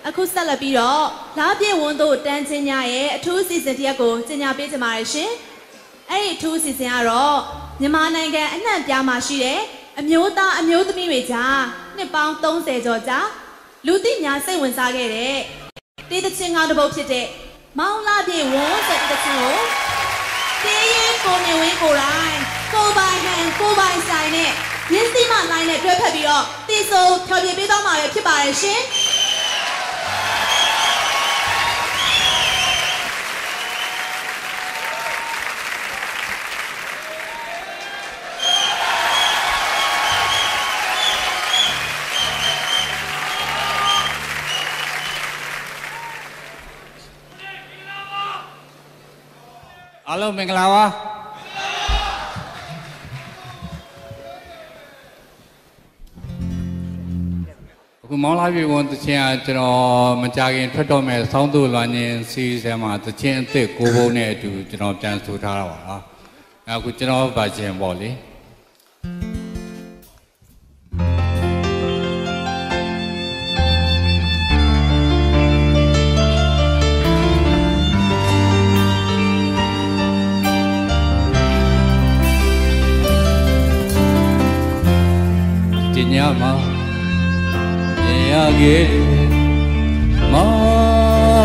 အခုဆက်လက်ပြီးတော့လားပြည့်ဝန်းတို့တန်းချင်းများရဲ့အထူးအစီအစဉ်တစ်ရပ်ကိုကြီးညာပေးကြပါရရှင်။အဲ့ဒီအထူးအစီအစဉ်ကတော့မြန်မာနိုင်ငံအနှံ့ပြားမှာရှိတဲ့အမျိုးသားအမျိုးသမီးတွေကြားနှစ်ပေါင်း30ကျော်ကြာလူသိများစိတ်ဝင်စားခဲ့တဲ့တေးသချင်းကားတစ်ပုဒ်ဖြစ်တဲ့မောင်လားပြည့်ဝန်းဆိုတဲ့သချင်းကိုတေးရင်ကိုနေဝင်းကိုတိုင်းကိုပိုင်ဟန်ကိုပိုင်ဆိုင်နဲ့ရင်းစီမလိုင်းနဲ့တွဲဖက်ပြီးတော့တီဆိုဖြောပြပေးသွားမှာပဲဖြစ်ပါရဲ့ရှင်။အားလုံးမင်္ဂလာပါအခုမောင်လာပြည်ဝန်တခြင်းကကျွန်တော်မကြခင်ထွက်တော့မဲ့ဆောင်းသူလွမ်းခြင်းစီးစဲမှာတခြင်းအစ်စ်9ဘုံနဲ့အတူကျွန်တော်ပြန်ဆိုထားတာပါလားအခုကျွန်တော်ဗာခြင်းပေါ့လေညမှာမြင်ရခဲ့မော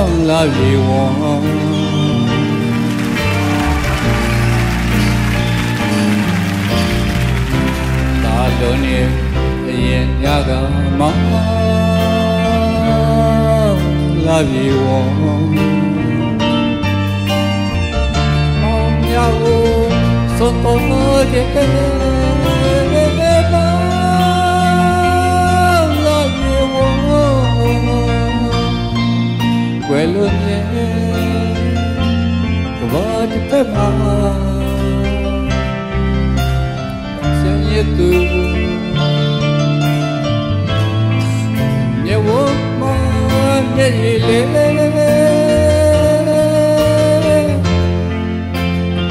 င်လာပြေဝံသာလုံးနေအရင်ညကမောင်လာပြေဝံမောင်မြောက်စောတော်တဲ့ကွယ်လွန်ရဲ့ကဘာတစ်ဖက်မှာဆင်းရဲသူမြေဝမမျက်ရည်လေး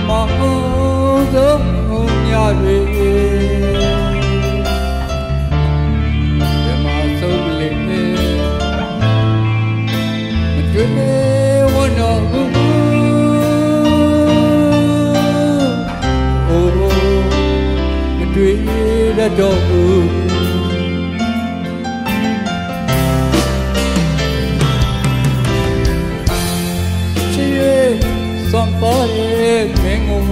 မောင်ဆုံးညတွေတော့ချီစွန်ပေါ်ရဲ့မင်းကို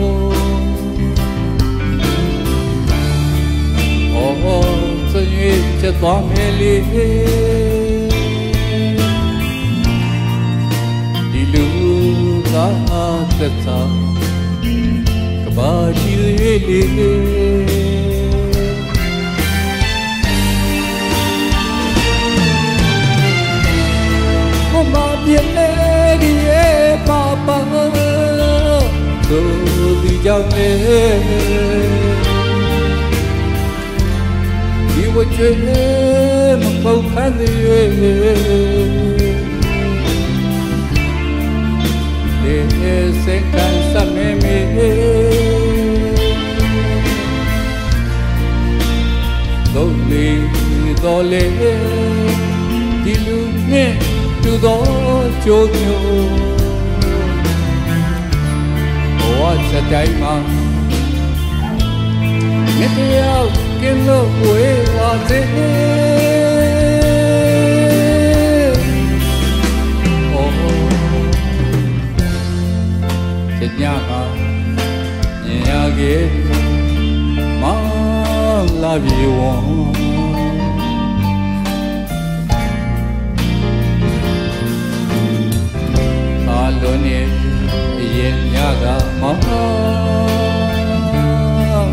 ဆွေးချက်သွားမယ်လေဒီလူကသက်သာကဘာကြီးလေးမာပြည့်လေးရဲ့ပါပါသူဒီကြောင့်လေဒီဝချွေမပေါက်ခန်းသေးရဲ့စင်ကန်စမေမေတော့လေတော့လေဒီလူနဲ့တူသောကြိုးမျိုးဘဝစတိုင်းမှာမြတ်တရားကင်းလို့ဝေးပါစေချစ်ညမှာမြင်ရခဲ့မောင်လာပြေဝံလွန်နေရင်ညကမောင်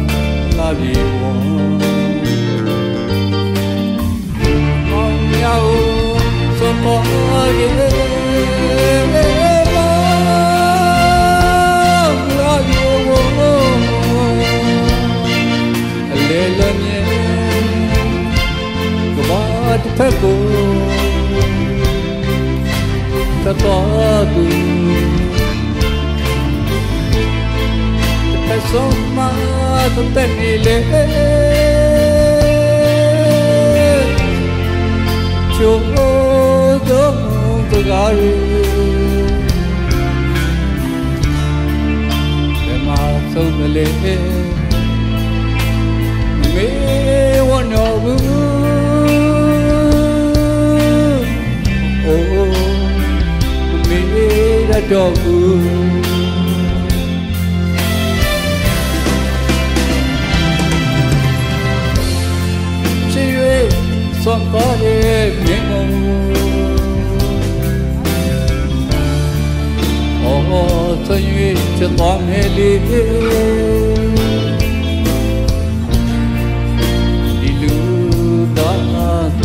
လာပြေဝံမောင်ရောက်စွန်ပေါ်ရဲ့မောင်လာပြေဝံအလေလမြင်ကဘာတစ်ဖက်ကိုတော်သူတဆုံးမတဲ့နေလေချိုး don't forget so the lady may want to oh me that dog she somebody oh so you just want me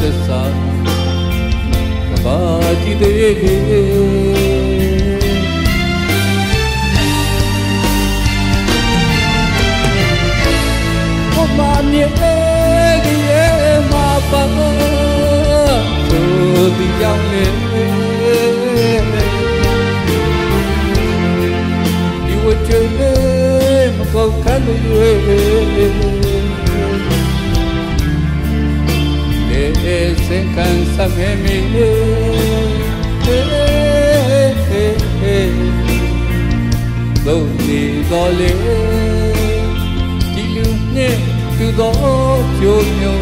the sun, the body oh my yeah, my papa, to the young you were your name, go kind se cansa me dole dole dilune tu do chonyo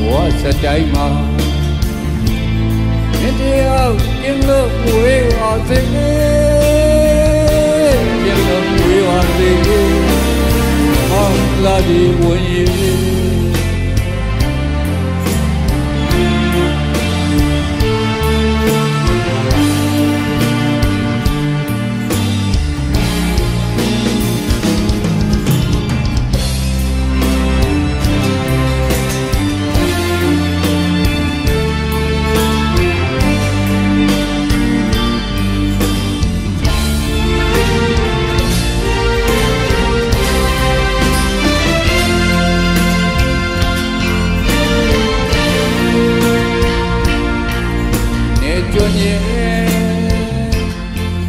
what's a time India in the way of the in the way of the bloody way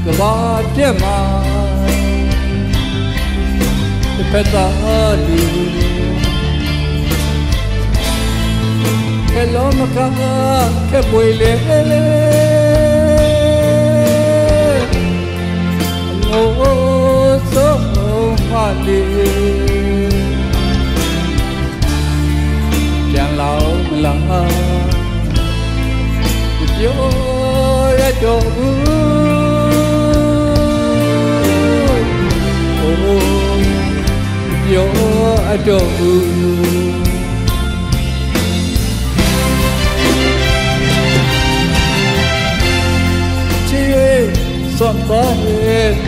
Kebadema Petadu Hello maka kebuile Oh so mali Jangan lau melah Yo ya jauh yo adore Chie somebody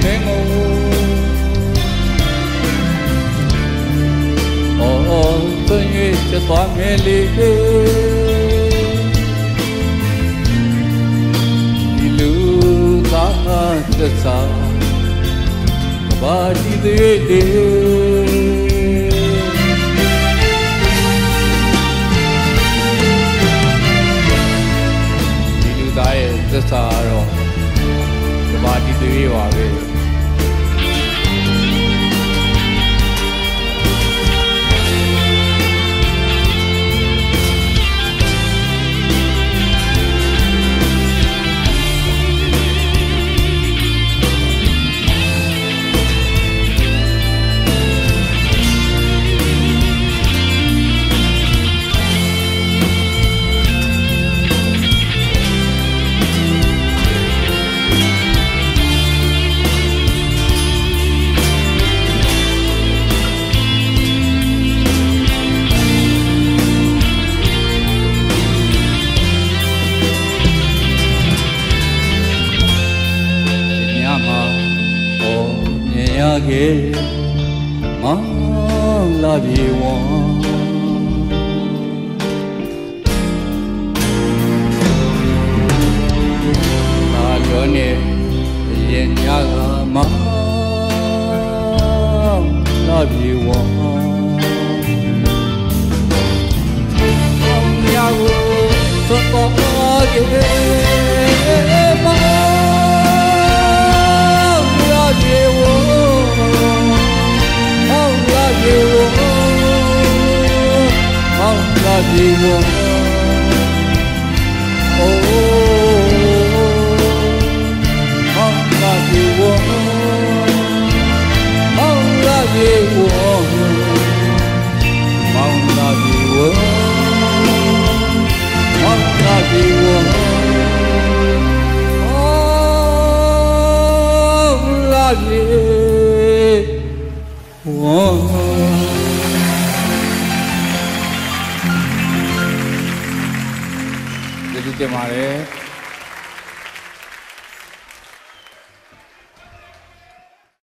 mengo oh tôi như cho toán nghe li đi lưu ta cho sa body de the sorrow the body to you away Ge ma la bi won ta lo ne yin ya ma la bi won ya wo so ko ge ma la bi won How love you, ပြေဝမောင်လာပြေဝမောင်လာပြေဝလာပြေဝဒီတင်ပါတယ်